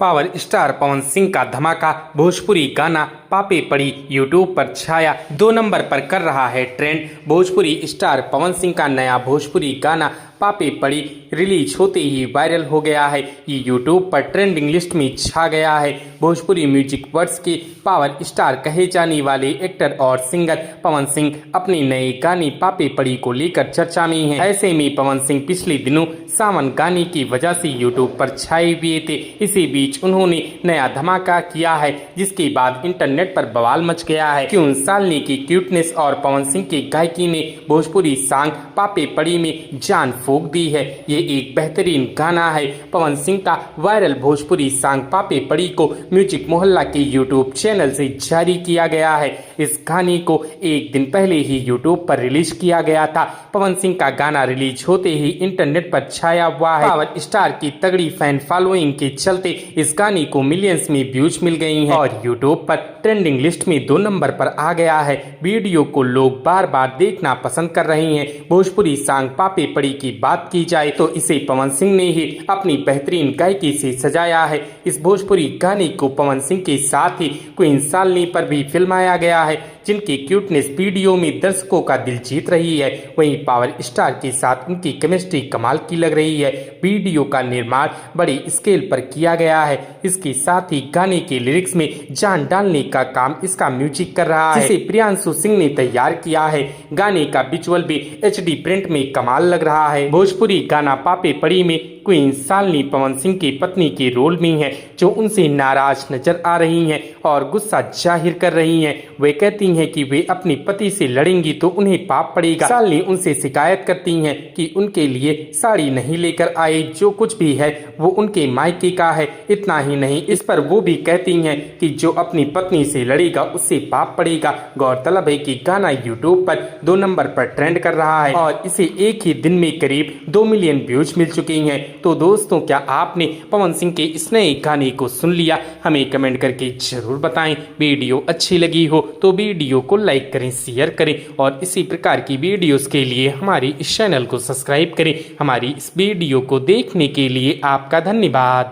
Power star Pawan Singh का धमाका भोजपुरी गाना पापे पड़ी यूट्यूब पर छाया 2 नंबर पर कर रहा है ट्रेंड। भोजपुरी स्टार पवन सिंह का नया भोजपुरी गाना पापे पड़ी रिलीज होते ही वायरल हो गया है। ये यूट्यूब पर ट्रेंडिंग लिस्ट में छा गया है। भोजपुरी म्यूजिक वर्ड्स के पावर स्टार कहे जाने वाले एक्टर और सिंगर पवन सिंह अपने नए गाने पापे पड़ी को लेकर चर्चा में हैं। ऐसे में पवन सिंह पिछले दिनों सावन गाने की वजह से यूट्यूब पर छाए हुए थे। इसी बीच उन्होंने नया धमाका किया है, जिसके बाद इंटरनेट पर बवाल मच गया है कि उन सालनी की क्यूटनेस और पवन सिंह की गायकी ने भोजपुरी सॉन्ग पापे पड़ी में जान फूंक दी है। ये एक बेहतरीन गाना है। पवन सिंह का वायरल भोजपुरी सॉन्ग पापे पड़ी को म्यूजिक मोहल्ला के यूट्यूब चैनल से जारी किया गया है। इस गाने को एक दिन पहले ही यूट्यूब पर रिलीज किया गया था। पवन सिंह का गाना रिलीज होते ही इंटरनेट पर छाया हुआ है। पावर स्टार की तगड़ी फैन फॉलोइंग के चलते इस गाने को मिलियंस में व्यूज मिल गई हैं और यूट्यूब पर ट्रेंडिंग लिस्ट में 2 नंबर पर आ गया है। वीडियो को लोग बार बार देखना पसंद कर रहे हैं। भोजपुरी सॉन्ग पापे पड़ी की बात की जाए तो इसे पवन सिंह ने ही अपनी बेहतरीन गायकी से सजाया है। इस भोजपुरी गाने को पवन सिंह के साथ ही क्वीन सालनी पर भी फिल्माया गया है, जिनकी क्यूटनेस वीडियो में दर्शकों का दिल जीत रही है। वहीं पावर स्टार के साथ उनकी केमिस्ट्री कमाल की लग रही है। वीडियो का निर्माण बड़ी स्केल पर किया गया है। इसके साथ ही गाने के लिरिक्स में जान डालने का काम इसका म्यूजिक कर रहा है, जिसे प्रियांशु सिंह ने तैयार किया है। गाने का विजुअल भी HD प्रिंट में कमाल लग रहा है। भोजपुरी गाना पापे पड़ी में क्वीन सालनी पवन सिंह की पत्नी के रोल में है, जो उनसे नाराज नजर आ रही हैं और गुस्सा जाहिर कर रही हैं। वे कहती हैं कि वे अपने पति से लड़ेंगी तो उन्हें पाप पड़ेगा। सालनी उनसे शिकायत करती हैं कि उनके लिए साड़ी नहीं लेकर आए, जो कुछ भी है वो उनके मायके का है। इतना ही नहीं, इस पर वो भी कहती हैं कि जो अपनी पत्नी से लड़ेगा उससे पाप पड़ेगा। गौरतलब है कि गाना यूट्यूब पर 2 नंबर पर ट्रेंड कर रहा है और इसे एक ही दिन में करीब 2 मिलियन व्यूज मिल चुके हैं। तो दोस्तों, क्या आपने पवन सिंह के इस नए गाने को सुन लिया? हमें कमेंट करके जरूर बताएं। वीडियो अच्छी लगी हो तो वीडियो को लाइक करें, शेयर करें और इसी प्रकार की वीडियोस के लिए हमारे इस चैनल को सब्सक्राइब करें। हमारी इस वीडियो को देखने के लिए आपका धन्यवाद।